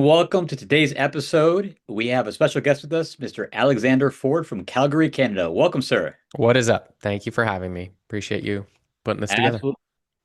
Welcome to today's episode. We have a special guest with us, Mr. Alexander Ford from Calgary, Canada. Welcome, sir. What is up? Thank you for having me. Appreciate you putting this together. Absolutely,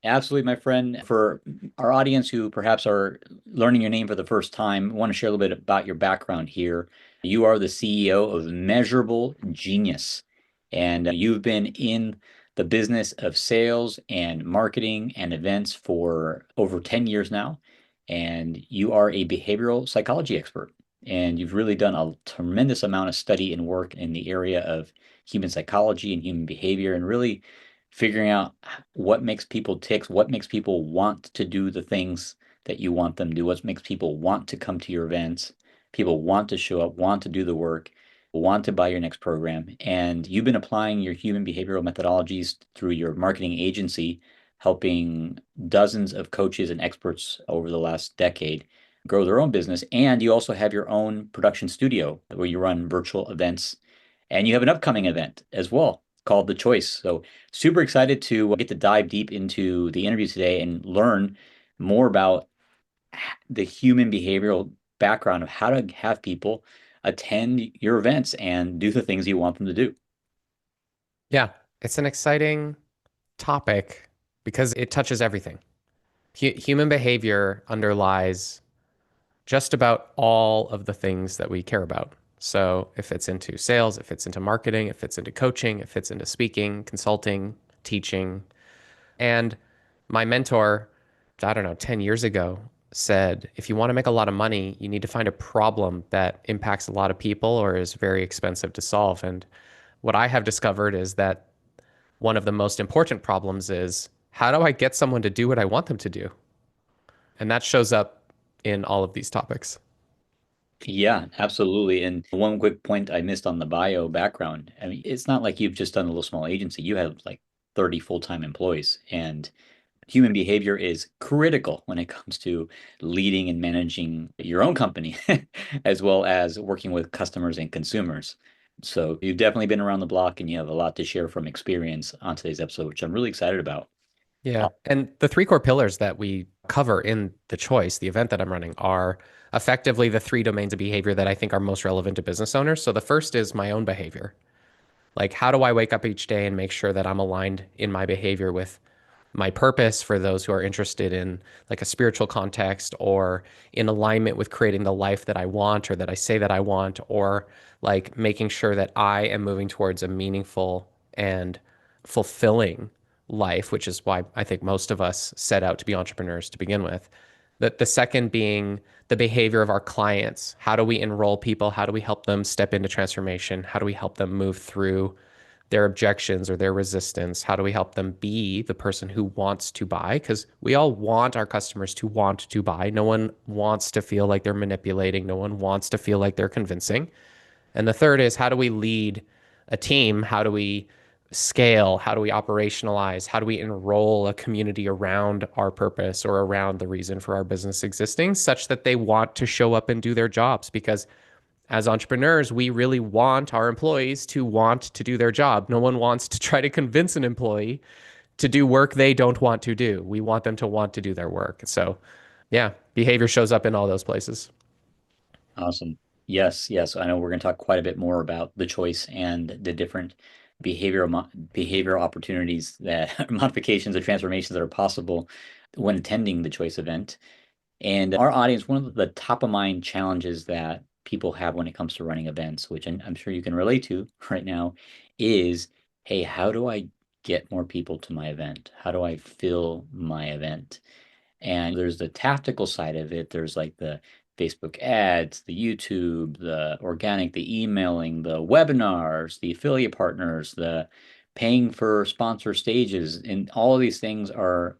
absolutely, my friend. For our audience who perhaps are learning your name for the first time, I want to share a little bit about your background here. You are the CEO of Measurable Genius, and you've been in the business of sales and marketing and events for over 10 years now. And you are a behavioral psychology expert. And you've really done a tremendous amount of study and work in the area of human psychology and human behavior, and really figuring out what makes people tick, what makes people want to do the things that you want them to do, what makes people want to come to your events, people want to show up, want to do the work, want to buy your next program. And you've been applying your human behavioral methodologies through your marketing agency, helping dozens of coaches and experts over the last decade grow their own business. And you also have your own production studio where you run virtual events, and you have an upcoming event as well called The Choice. So super excited to get to dive deep into the interview today and learn more about the human behavioral background of how to have people attend your events and do the things you want them to do. Yeah, it's an exciting topic because it touches everything. Human behavior underlies just about all of the things that we care about. So it fits into sales, it fits into marketing, it fits into coaching, it fits into speaking, consulting, teaching. And my mentor, I don't know, 10 years ago said, if you want to make a lot of money, you need to find a problem that impacts a lot of people or is very expensive to solve. And what I have discovered is that one of the most important problems is how do I get someone to do what I want them to do? And that shows up in all of these topics. Yeah, absolutely. And one quick point I missed on the bio background. I mean, it's not like you've just done a little small agency. You have like 30 full-time employees, and human behavior is critical when it comes to leading and managing your own company, as well as working with customers and consumers. So you've definitely been around the block and you have a lot to share from experience on today's episode, which I'm really excited about. Yeah. And the three core pillars that we cover in the choice, the event that I'm running, are effectively the three domains of behavior that I think are most relevant to business owners. So the first is my own behavior. Like, how do I wake up each day and make sure that I'm aligned in my behavior with my purpose for those who are interested in like a spiritual context or in alignment with creating the life that I want or that I say that I want, or like making sure that I am moving towards a meaningful and fulfilling life, which is why I think most of us set out to be entrepreneurs to begin with. That the second being the behavior of our clients. How do we enroll people? How do we help them step into transformation? How do we help them move through their objections or their resistance? How do we help them be the person who wants to buy? Because we all want our customers to want to buy. No one wants to feel like they're manipulating. No one wants to feel like they're convincing. And the third is how do we lead a team? How do we scale? How do we operationalize? How do we enroll a community around our purpose or around the reason for our business existing such that they want to show up and do their jobs? Because as entrepreneurs, we really want our employees to want to do their job. No one wants to try to convince an employee to do work they don't want to do. We want them to want to do their work. So, yeah, behavior shows up in all those places. Awesome. Yes, yes. I know we're going to talk quite a bit more about the choice and the different behavioral opportunities that modifications or transformations that are possible when attending the choice event. And our audience, one of the top of mind challenges that people have when it comes to running events, which I'm sure you can relate to right now, is, hey, how do I get more people to my event? How do I fill my event? And there's the tactical side of it. There's like the Facebook ads, the YouTube, the organic, the emailing, the webinars, the affiliate partners, the paying for sponsor stages, and all of these things are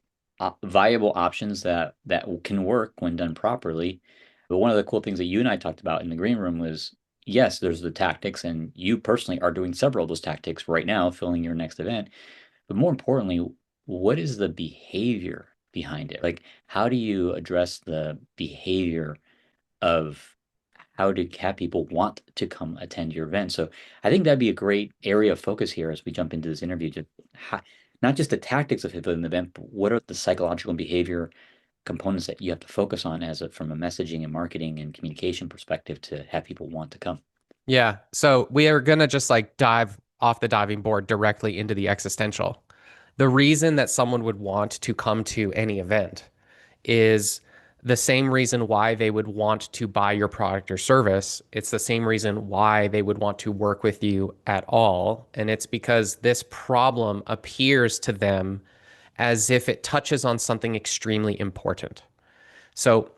viable options that can work when done properly. But one of the cool things that you and I talked about in the green room was, yes, there's the tactics, and you personally are doing several of those tactics right now, filling your next event. But more importantly, what is the behavior behind it? Like, how do you address the behavior of how to have people want to come attend your event? So I think that'd be a great area of focus here as we jump into this interview. To not just the tactics of an event, but what are the psychological and behavior components that you have to focus on from a messaging and marketing and communication perspective to have people want to come? Yeah. So we are going to just like dive off the diving board directly into the existential. The reason that someone would want to come to any event is the same reason why they would want to buy your product or service. It's the same reason why they would want to work with you at all. And it's because this problem appears to them as if it touches on something extremely important. So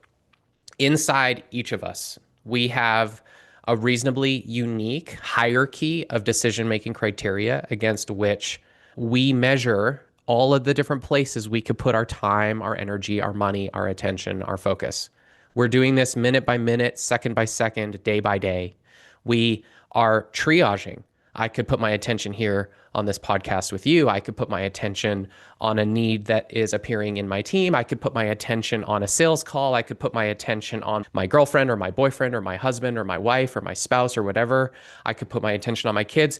inside each of us, we have a reasonably unique hierarchy of decision-making criteria against which we measure all of the different places we could put our time, our energy, our money, our attention, our focus. We're doing this minute by minute, second by second, day by day. We are triaging. I could put my attention here on this podcast with you. I could put my attention on a need that is appearing in my team. I could put my attention on a sales call. I could put my attention on my girlfriend or my boyfriend or my husband or my wife or my spouse or whatever. I could put my attention on my kids.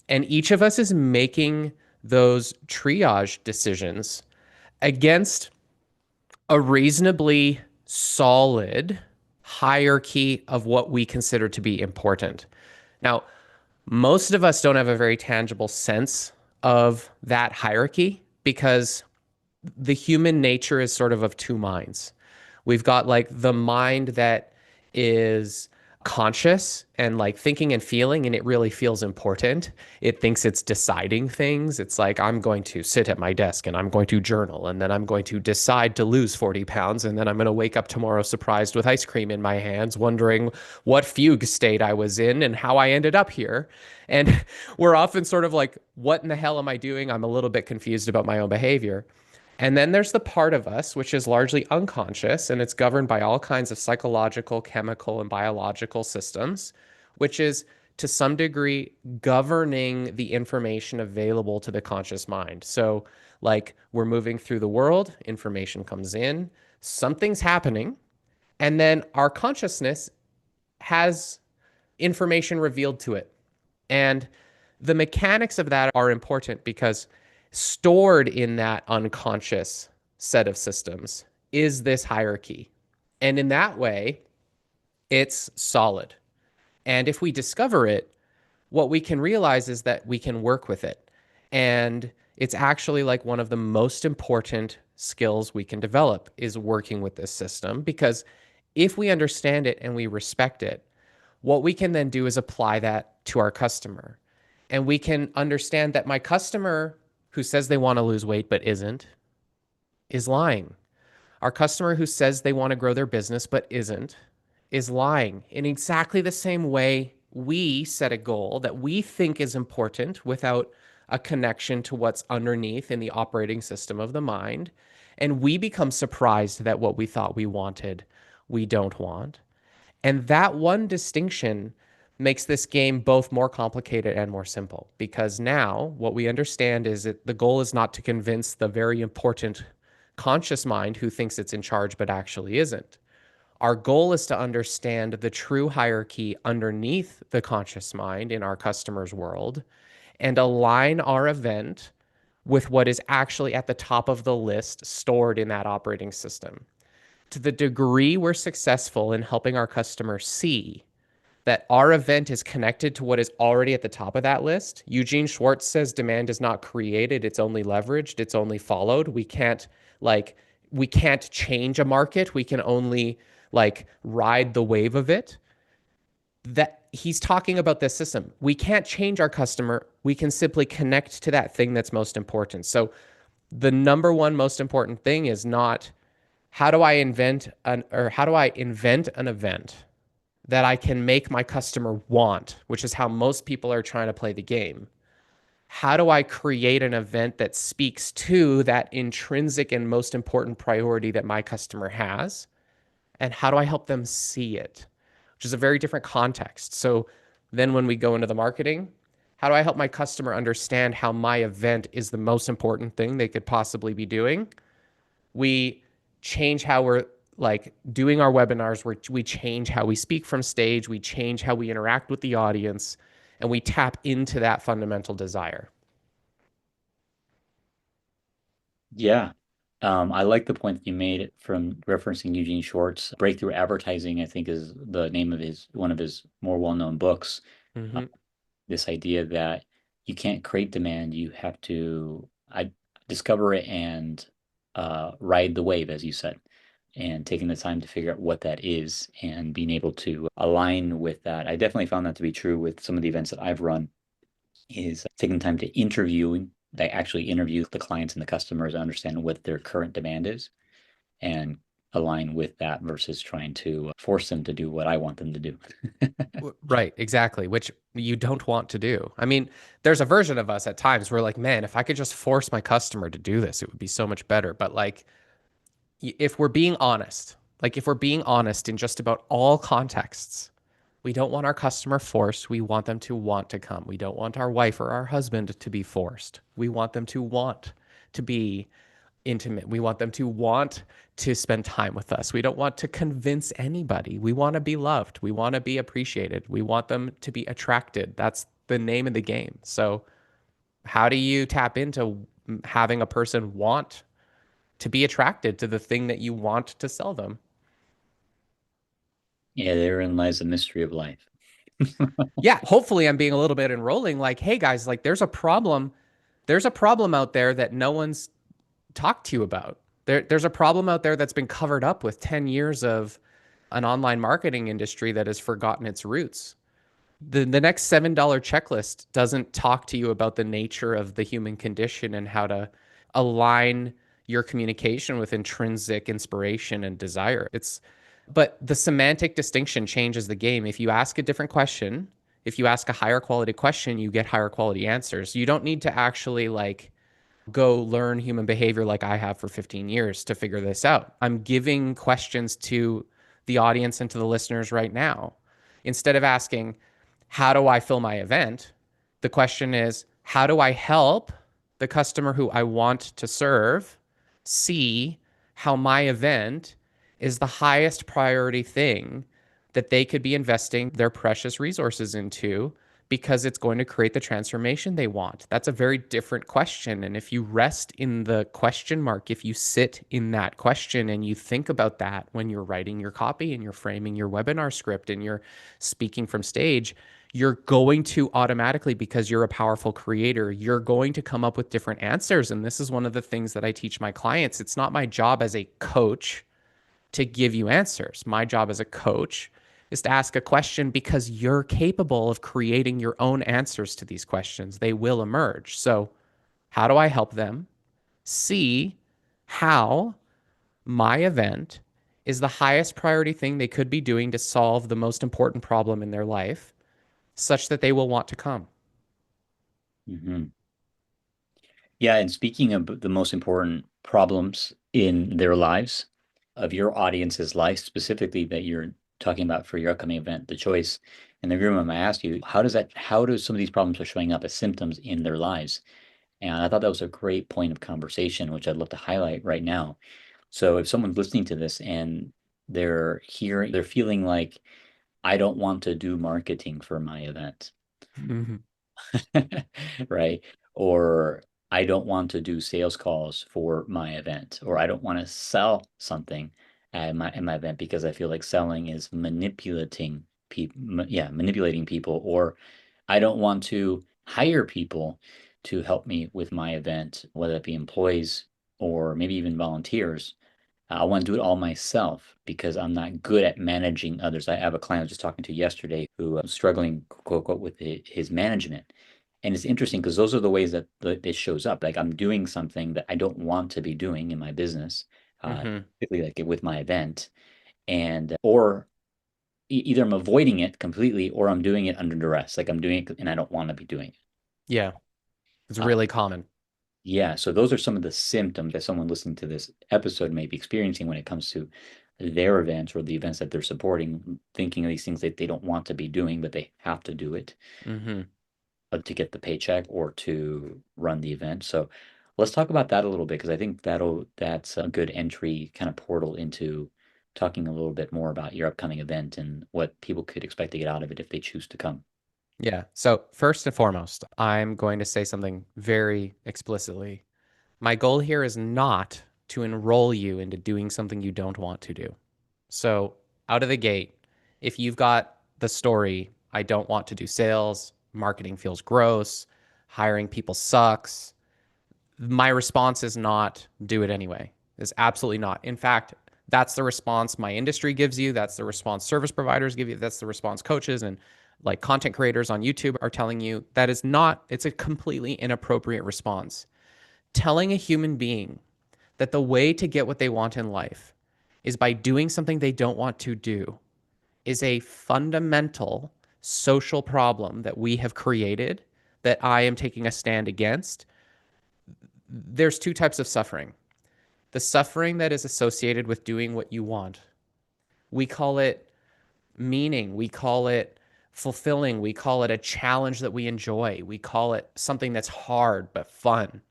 And each of us is making those triage decisions against a reasonably solid hierarchy of what we consider to be important. Now, most of us don't have a very tangible sense of that hierarchy because the human nature is sort of two minds. We've got like the mind that is conscious and like thinking and feeling, and it really feels important. It thinks it's deciding things. It's like, I'm going to sit at my desk and I'm going to journal, and then I'm going to decide to lose 40 pounds. And then I'm going to wake up tomorrow surprised with ice cream in my hands, wondering what fugue state I was in and how I ended up here. And we're often sort of like, what in the hell am I doing? I'm a little bit confused about my own behavior. And then there's the part of us which is largely unconscious, and it's governed by all kinds of psychological, chemical, and biological systems, which is to some degree governing the information available to the conscious mind. So, like, we're moving through the world, information comes in, something's happening, and then our consciousness has information revealed to it. And the mechanics of that are important because stored in that unconscious set of systems is this hierarchy. And in that way, it's solid. And if we discover it, what we can realize is that we can work with it. And it's actually like one of the most important skills we can develop is working with this system, because if we understand it and we respect it, what we can then do is apply that to our customer. And we can understand that my customer who says they want to lose weight but isn't, is lying. Our customer who says they want to grow their business but isn't, is lying. In exactly the same way, we set a goal that we think is important without a connection to what's underneath in the operating system of the mind. And we become surprised that what we thought we wanted, we don't want. And that one distinction makes this game both more complicated and more simple, because now what we understand is that the goal is not to convince the very important conscious mind who thinks it's in charge but actually isn't. Our goal is to understand the true hierarchy underneath the conscious mind in our customer's world and align our event with what is actually at the top of the list stored in that operating system. To the degree we're successful in helping our customer see that our event is connected to what is already at the top of that list. Eugene Schwartz says demand is not created, it's only leveraged, it's only followed. We can't change a market, we can only ride the wave of it. That he's talking about this system. We can't change our customer, we can simply connect to that thing that's most important. So the number one most important thing is not how do I invent an event that I can make my customer want, which is how most people are trying to play the game. How do I create an event that speaks to that intrinsic and most important priority that my customer has? And how do I help them see it? Which is a very different context. So then when we go into the marketing, how do I help my customer understand how my event is the most important thing they could possibly be doing? We change how we're doing our webinars, where we change how we speak from stage, we change how we interact with the audience, and we tap into that fundamental desire. Yeah. I like the point that you made from referencing Eugene Short's Breakthrough Advertising, I think is the name of his one of his more well-known books. Uh, Hmm. this idea that you can't create demand, you have to discover it and ride the wave, as you said, and taking the time to figure out what that is and being able to align with that. I definitely found that to be true with some of the events that I've run, is taking time to interview, they actually interview the clients and the customers and understand what their current demand is and align with that versus trying to force them to do what I want them to do. Right, exactly, which you don't want to do. I mean, there's a version of us at times where like, man, if I could just force my customer to do this, it would be so much better. But like, if we're being honest, like if we're being honest in just about all contexts, we don't want our customer forced. We want them to want to come. We don't want our wife or our husband to be forced. We want them to want to be intimate. We want them to want to spend time with us. We don't want to convince anybody. We want to be loved. We want to be appreciated. We want them to be attracted. That's the name of the game. So, how do you tap into having a person want to be attracted to the thing that you want to sell them? Yeah, therein lies the mystery of life. Yeah, hopefully I'm being a little bit enrolling like, hey guys, like there's a problem. There's a problem out there that no one's talked to you about. There's a problem out there that's been covered up with 10 years of an online marketing industry that has forgotten its roots. The next $7 checklist doesn't talk to you about the nature of the human condition and how to align your communication with intrinsic inspiration and desire. But the semantic distinction changes the game. If you ask a different question, if you ask a higher quality question, you get higher quality answers. You don't need to actually like go learn human behavior like I have for 15 years to figure this out. I'm giving questions to the audience and to the listeners right now. Instead of asking, how do I fill my event? The question is, how do I help the customer who I want to serve see how my event is the highest priority thing that they could be investing their precious resources into because it's going to create the transformation they want? That's a very different question. And if you rest in the question mark, if you sit in that question and you think about that when you're writing your copy and you're framing your webinar script and you're speaking from stage, you're going to automatically, because you're a powerful creator, you're going to come up with different answers. And this is one of the things that I teach my clients. It's not my job as a coach to give you answers. My job as a coach is to ask a question because you're capable of creating your own answers to these questions. They will emerge. So, how do I help them see how my event is the highest priority thing they could be doing to solve the most important problem in their life, such that they will want to come? Mhm. Yeah, and speaking of the most important problems in their lives, of your audience's life specifically that you're talking about for your upcoming event, the choice. And the room I asked you, how do some of these problems are showing up as symptoms in their lives? And I thought that was a great point of conversation, which I'd love to highlight right now. So if someone's listening to this and they're feeling like, I don't want to do marketing for my event. Mhm. Right? Or I don't want to do sales calls for my event, or I don't want to sell something at my event because I feel like selling is manipulating people, or I don't want to hire people to help me with my event, whether it be employees or maybe even volunteers. I want to do it all myself because I'm not good at managing others. I have a client I was just talking to yesterday who was struggling, quote, unquote, with his management. And it's interesting because those are the ways that this shows up. Like I'm doing something that I don't want to be doing in my business, Mhm. particularly like with my event, and or either I'm avoiding it completely or I'm doing it under duress. Like I'm doing it and I don't want to be doing it. Yeah, it's Uh, really common. Yeah, so those are some of the symptoms that someone listening to this episode may be experiencing when it comes to their events or the events that they're supporting, thinking of these things that they don't want to be doing, but they have to do it Hmm. to get the paycheck or to run the event. So let's talk about that a little bit because I think that's a good entry kind of portal into talking a little bit more about your upcoming event and what people could expect to get out of it if they choose to come. Yeah. So, first and foremost, I'm going to say something very explicitly. My goal here is not to enroll you into doing something you don't want to do. So, out of the gate, if you've got the story, I don't want to do sales, marketing feels gross, hiring people sucks, my response is not do it anyway. It's absolutely not. In fact, that's the response my industry gives you. That's the response service providers give you. That's the response coaches and like content creators on YouTube are telling you. That is not, it's a completely inappropriate response. Telling a human being that the way to get what they want in life is by doing something they don't want to do is a fundamental social problem that we have created that I am taking a stand against. There's two types of suffering. The suffering that is associated with doing what you want. We call it meaning. We call it fulfilling. We call it a challenge that we enjoy. We call it something that's hard but fun.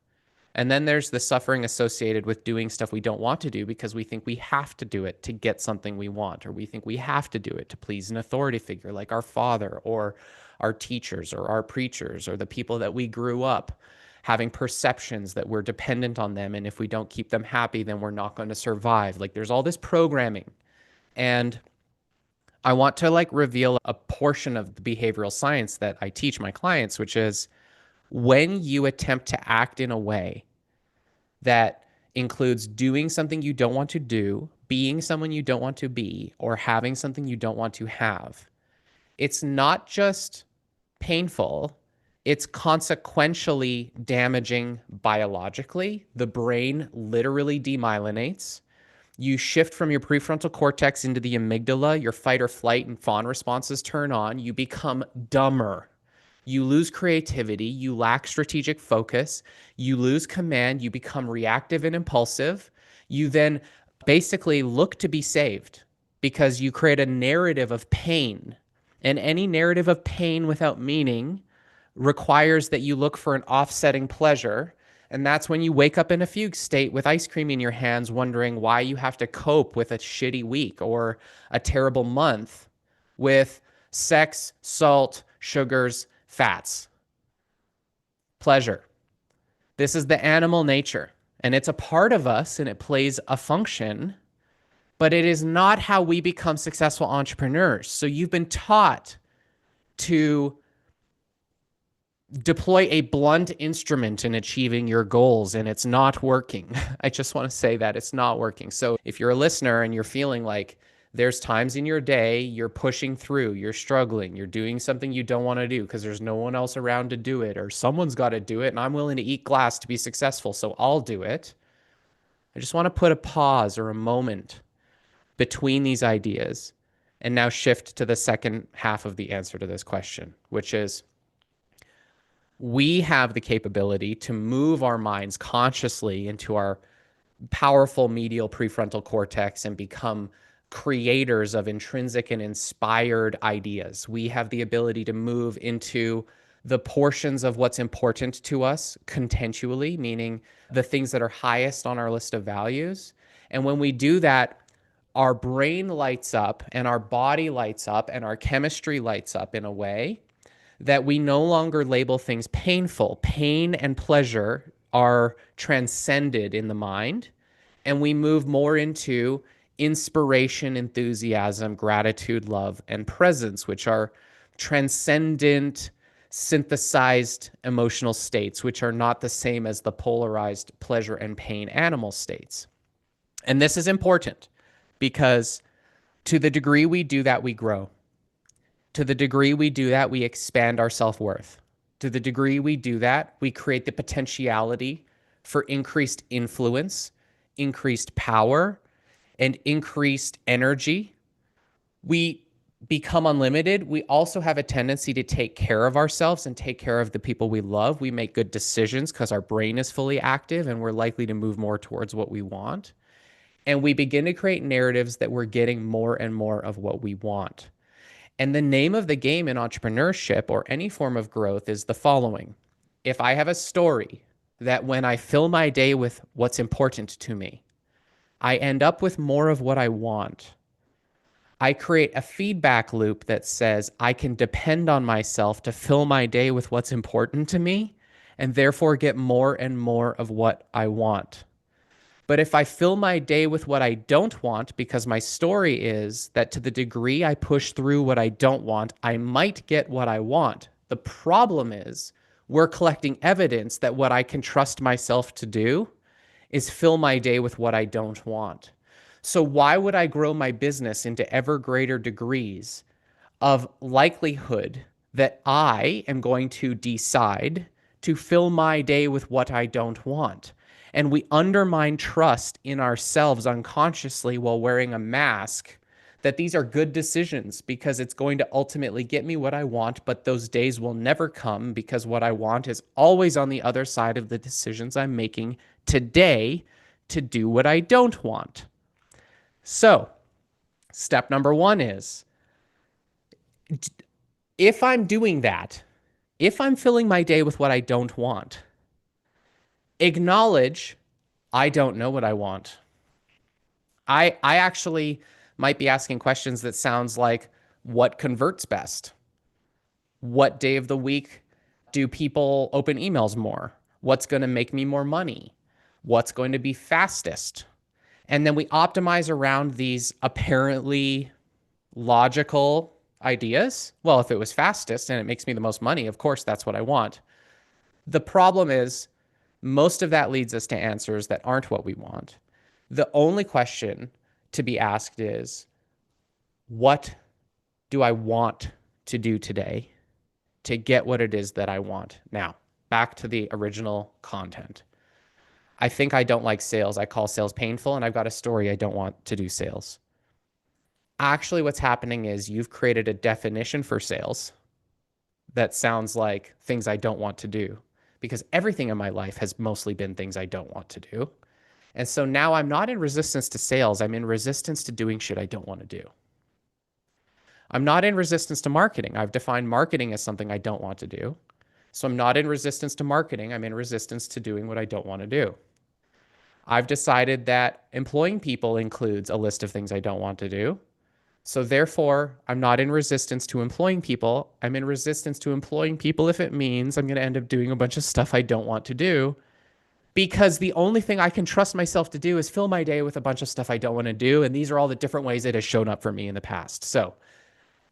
And then there's the suffering associated with doing stuff we don't want to do because we think we have to do it to get something we want, or we think we have to do it to please an authority figure like our father or our teachers or our preachers or the people that we grew up having perceptions that we're dependent on them. And if we don't keep them happy, then we're not going to survive. Like there's all this programming. And I want to like reveal a portion of the behavioral science that I teach my clients, which is when you attempt to act in a way that includes doing something you don't want to do, being someone you don't want to be, or having something you don't want to have, it's not just painful, it's consequentially damaging biologically. The brain literally demyelinates. You shift from your prefrontal cortex into the amygdala, your fight or flight and fawn responses turn on, you become dumber. You lose creativity, you lack strategic focus, you lose command, you become reactive and impulsive. You then basically look to be saved because you create a narrative of pain. And any narrative of pain without meaning requires that you look for an offsetting pleasure. And that's when you wake up in a fugue state with ice cream in your hands, wondering why you have to cope with a shitty week or a terrible month with sex, salt, sugars, fats. Pleasure. This is the animal nature, and it's a part of us and it plays a function, but it is not how we become successful entrepreneurs. So you've been taught to deploy a blunt instrument in achieving your goals, and it's not working. I just want to say that it's not working. So if you're a listener and you're feeling like there's times in your day you're pushing through, you're struggling, you're doing something you don't want to do because there's no one else around to do it, or someone's got to do it and I'm willing to eat glass to be successful, so I'll do it. I just want to put a pause or a moment between these ideas and now shift to the second half of the answer to this question, which is we have the capability to move our minds consciously into our powerful medial prefrontal cortex and become creators of intrinsic and inspired ideas. We have the ability to move into the portions of what's important to us contentually, meaning the things that are highest on our list of values. And when we do that, our brain lights up and our body lights up and our chemistry lights up in a way that we no longer label things painful. Pain and pleasure are transcended in the mind, and we move more into inspiration, enthusiasm, gratitude, love, and presence, which are transcendent, synthesized emotional states, which are not the same as the polarized pleasure and pain animal states. And this is important because to the degree we do that, we grow. To the degree we do that, we expand our self-worth. To the degree we do that, we create the potentiality for increased influence, increased power, and increased energy. We become unlimited. We also have a tendency to take care of ourselves and take care of the people we love. We make good decisions because our brain is fully active and we're likely to move more towards what we want. And we begin to create narratives that we're getting more and more of what we want. And the name of the game in entrepreneurship or any form of growth is the following. If I have a story that when I fill my day with what's important to me, I end up with more of what I want, I create a feedback loop that says I can depend on myself to fill my day with what's important to me and therefore get more and more of what I want. But if I fill my day with what I don't want, because my story is that to the degree I push through what I don't want, I might get what I want. The problem is we're collecting evidence that what I can trust myself to do is fill my day with what I don't want. So why would I grow my business into ever greater degrees of likelihood that I am going to decide to fill my day with what I don't want? And we undermine trust in ourselves unconsciously while wearing a mask that these are good decisions because it's going to ultimately get me what I want, but those days will never come because what I want is always on the other side of the decisions I'm making today to do what I don't want. So, step number one is if I'm doing that, if I'm filling my day with what I don't want, acknowledge I don't know what I want. I actually might be asking questions that sounds like what converts best? What day of the week do people open emails more? What's going to make me more money? What's going to be fastest? And then we optimize around these apparently logical ideas. Well, if it was fastest and it makes me the most money, of course, that's what I want. The problem is most of that leads us to answers that aren't what we want. The only question to be asked is, what do I want to do today to get what it is that I want? Now, back to the original content. I think I don't like sales. I call sales painful, and I've got a story. I don't want to do sales. Actually, what's happening is you've created a definition for sales that sounds like things I don't want to do, because everything in my life has mostly been things I don't want to do. And so now I'm not in resistance to sales. I'm in resistance to doing shit I don't want to do. I'm not in resistance to marketing. I've defined marketing as something I don't want to do. So I'm not in resistance to marketing. I'm in resistance to doing what I don't want to do. I've decided that employing people includes a list of things I don't want to do. So therefore, I'm not in resistance to employing people. I'm in resistance to employing people if it means I'm going to end up doing a bunch of stuff I don't want to do, because the only thing I can trust myself to do is fill my day with a bunch of stuff I don't want to do. And these are all the different ways it has shown up for me in the past. So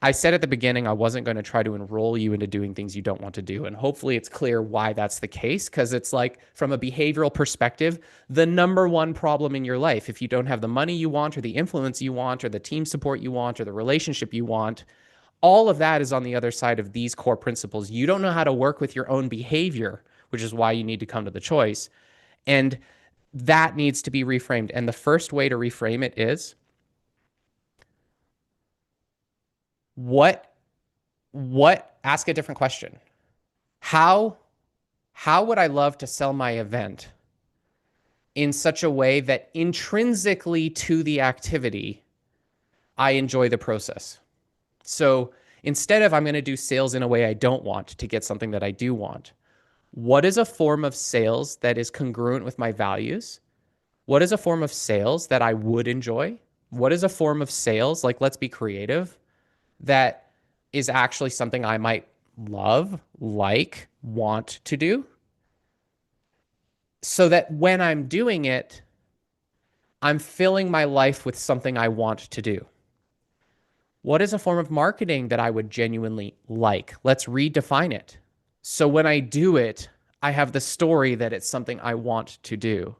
I said at the beginning, I wasn't going to try to enroll you into doing things you don't want to do. And hopefully it's clear why that's the case, because it's like, from a behavioral perspective, the number one problem in your life, if you don't have the money you want or the influence you want or the team support you want or the relationship you want, all of that is on the other side of these core principles. You don't know how to work with your own behavior, which is why you need to come to the choice. And that needs to be reframed. And the first way to reframe it is, ask a different question. How would I love to sell my event in such a way that intrinsically to the activity, I enjoy the process? So instead of I'm going to do sales in a way I don't want to get something that I do want, what is a form of sales that is congruent with my values? What is a form of sales that I would enjoy? What is a form of sales, like, let's be creative, that is actually something I might love, like, want to do? So that when I'm doing it, I'm filling my life with something I want to do. What is a form of marketing that I would genuinely like? Let's redefine it. So when I do it, I have the story that it's something I want to do.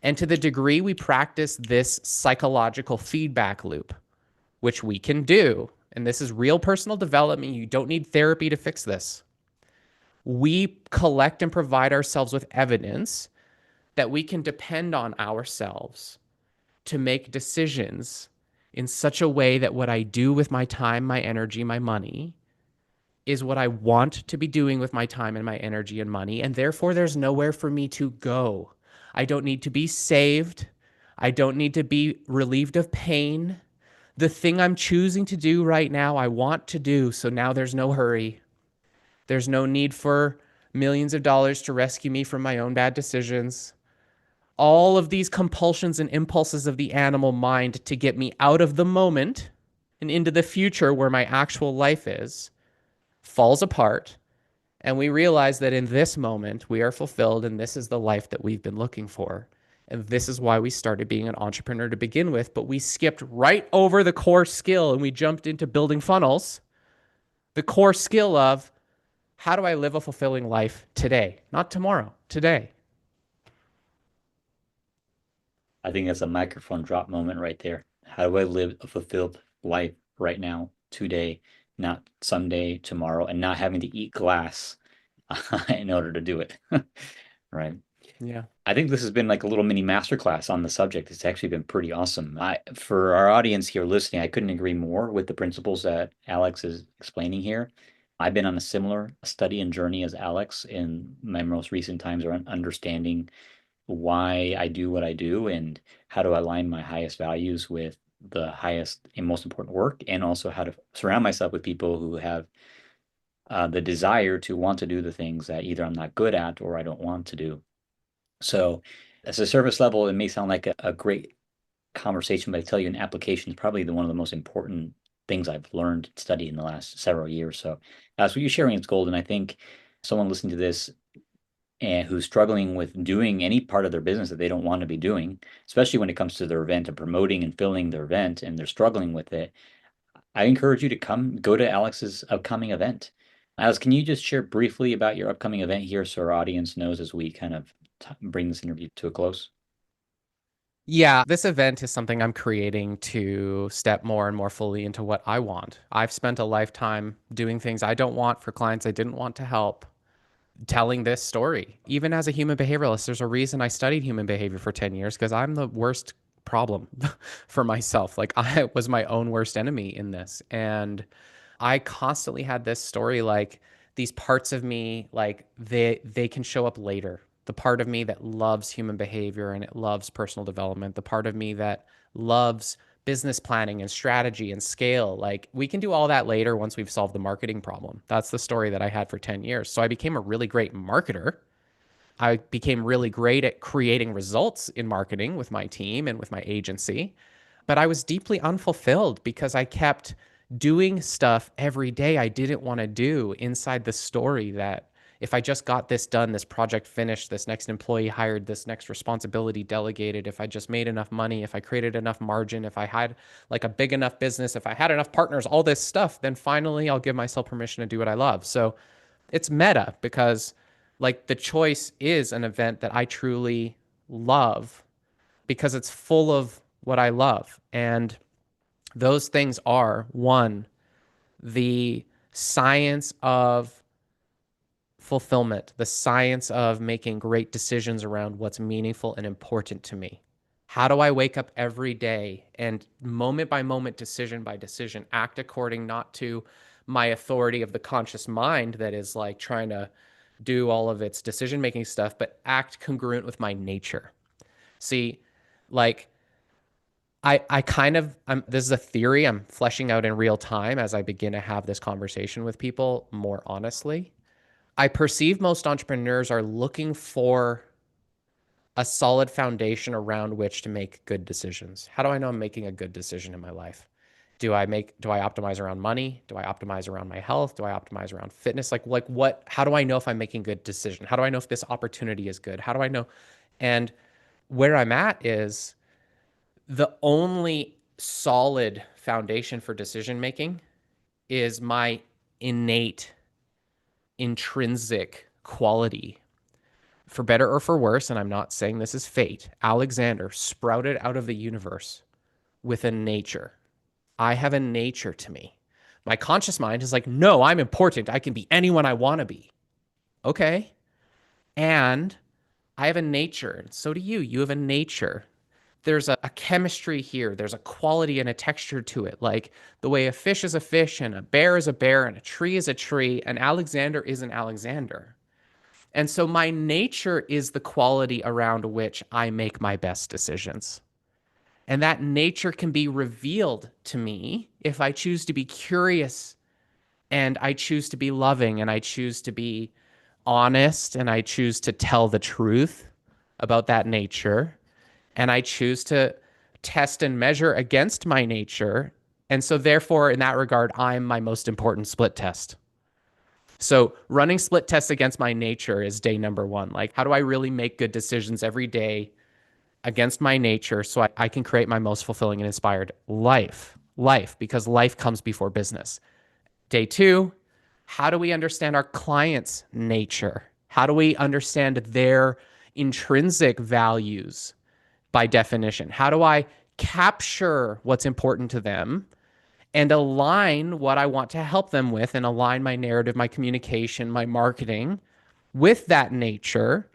And to the degree we practice this psychological feedback loop, which we can do, and this is real personal development, you don't need therapy to fix this. We collect and provide ourselves with evidence that we can depend on ourselves to make decisions in such a way that what I do with my time, my energy, my money is what I want to be doing with my time and my energy and money. And therefore, there's nowhere for me to go. I don't need to be saved. I don't need to be relieved of pain. The thing I'm choosing to do right now, I want to do. So now there's no hurry. There's no need for millions of dollars to rescue me from my own bad decisions. All of these compulsions and impulses of the animal mind to get me out of the moment and into the future where my actual life is falls apart. And we realize that in this moment, we are fulfilled and this is the life that we've been looking for. And this is why we started being an entrepreneur to begin with, but we skipped right over the core skill and we jumped into building funnels. The core skill of how do I live a fulfilling life today, not tomorrow, today. I think that's a microphone drop moment right there. How do I live a fulfilled life right now, today, not someday, tomorrow, and not having to eat glass in order to do it? Right. Yeah. I think this has been like a little mini masterclass on the subject. It's actually been pretty awesome. For our audience here listening, I couldn't agree more with the principles that Alex is explaining here. I've been on a similar study and journey as Alex in my most recent times around understanding why I do what I do and how to align my highest values with the highest and most important work, and also how to surround myself with people who have the desire to want to do the things that either I'm not good at or I don't want to do. So, as a service level, it may sound like a great conversation, but I tell you, an application is probably one of the most important things I've learned and studied in the last several years. So, that's what you're sharing is gold. And I think someone listening to this and who's struggling with doing any part of their business that they don't want to be doing, especially when it comes to their event and promoting and filling their event, and they're struggling with it, I encourage you to go to Alex's upcoming event. Alex, can you just share briefly about your upcoming event here so our audience knows as we kind of bring this interview to a close? Yeah, this event is something I'm creating to step more and more fully into what I want. I've spent a lifetime doing things I don't want for clients I didn't want to help, telling this story. Even as a human behavioralist, there's a reason I studied human behavior for 10 years because I'm the worst problem for myself. Like I was my own worst enemy in this. And I constantly had this story like these parts of me like they can show up later. The part of me that loves human behavior and it loves personal development, the part of me that loves business planning and strategy and scale. Like we can do all that later once we've solved the marketing problem. That's the story that I had for 10 years. So I became a really great marketer. I became really great at creating results in marketing with my team and with my agency. But I was deeply unfulfilled because I kept doing stuff every day I didn't want to do inside the story that if I just got this done, this project finished, this next employee hired, this next responsibility delegated, if I just made enough money, if I created enough margin, if I had like a big enough business, if I had enough partners, all this stuff, then finally I'll give myself permission to do what I love. So it's meta because like the choice is an event that I truly love because it's full of what I love. And those things are one, the science of fulfillment, the science of making great decisions around what's meaningful and important to me. How do I wake up every day and moment by moment, decision by decision, act according not to my authority of the conscious mind that is like trying to do all of its decision making stuff, but act congruent with my nature. See, like I kind of this is a theory I'm fleshing out in real time as I begin to have this conversation with people more honestly. I perceive most entrepreneurs are looking for a solid foundation around which to make good decisions. How do I know I'm making a good decision in my life? Do I optimize around money? Do I optimize around my health? Do I optimize around fitness? Like what, how do I know if I'm making a good decision? How do I know if this opportunity is good? How do I know? And where I'm at is the only solid foundation for decision making is my innate intrinsic quality. For better or for worse, and I'm not saying this is fate, Alexander sprouted out of the universe with a nature. I have a nature to me. My conscious mind is like, no, I'm important. I can be anyone I want to be. Okay. And I have a nature. And so do you. You have a nature. There's a chemistry here. There's a quality and a texture to it. Like the way a fish is a fish and a bear is a bear and a tree is a tree and Alexander is an Alexander. And so my nature is the quality around which I make my best decisions. And that nature can be revealed to me if I choose to be curious and I choose to be loving and I choose to be honest and I choose to tell the truth about that nature and I choose to test and measure against my nature. And so, therefore, in that regard, I'm my most important split test. So, running split tests against my nature is day number one. Like, how do I really make good decisions every day against my nature so I can create my most fulfilling and inspired life, because life comes before business. Day two, how do we understand our clients' nature? How do we understand their intrinsic values by definition? How do I capture what's important to them and align what I want to help them with and align my narrative, my communication, my marketing with that nature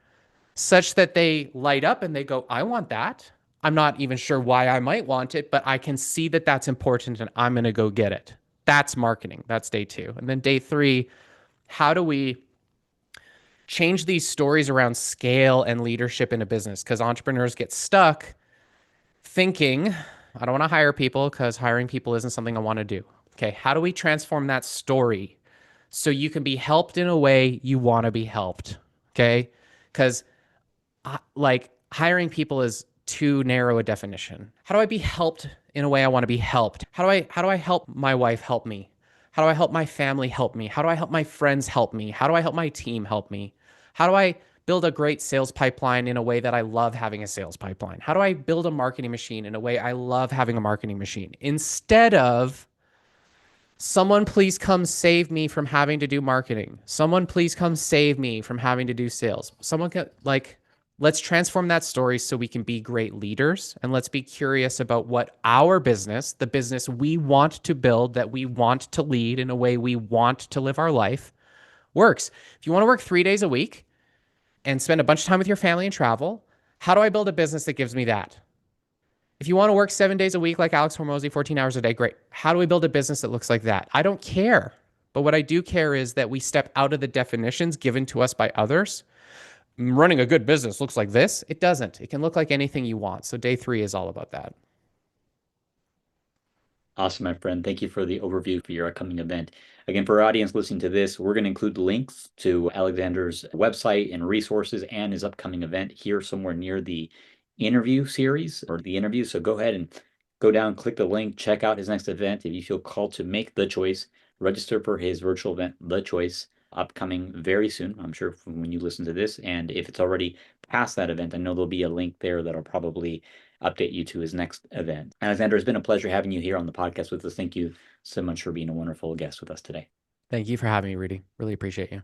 such that they light up and they go, I want that. I'm not even sure why I might want it, but I can see that that's important and I'm going to go get it. That's marketing. That's day two. And then day three, how do we change these stories around scale and leadership in a business? Because entrepreneurs get stuck thinking, I don't want to hire people because hiring people isn't something I want to do. Okay, how do we transform that story so you can be helped in a way you want to be helped? Okay, because like hiring people is too narrow a definition. How do I be helped in a way I want to be helped? How do I help my wife help me? How do I help my family help me? How do I help my friends help me? How do I help my team help me? How do I build a great sales pipeline in a way that I love having a sales pipeline? How do I build a marketing machine in a way I love having a marketing machine? Instead of someone please come save me from having to do marketing. Someone please come save me from having to do sales. Someone can let's transform that story so we can be great leaders, and let's be curious about what our business, the business we want to build, that we want to lead in a way we want to live our life, works. If you want to work 3 days a week and spend a bunch of time with your family and travel, how do I build a business that gives me that? If you want to work 7 days a week like Alex Hormozy, 14 hours a day, great. How do we build a business that looks like that? I don't care. But what I do care is that we step out of the definitions given to us by others. Running a good business looks like this. It doesn't. It can look like anything you want. So day three is all about that. Awesome, my friend. Thank you for the overview for your upcoming event. Again, for our audience listening to this, we're going to include links to Alexander's website and resources and his upcoming event here somewhere near the interview series or the interview. So go ahead and go down, click the link, check out his next event. If you feel called to make the choice, register for his virtual event, The Choice, upcoming very soon, I'm sure, from when you listen to this. And if it's already past that event, I know there'll be a link there that'll probably update you to his next event. Alexander, it's been a pleasure having you here on the podcast with us. Thank you so much for being a wonderful guest with us today. Thank you for having me, Rudy. Really appreciate you.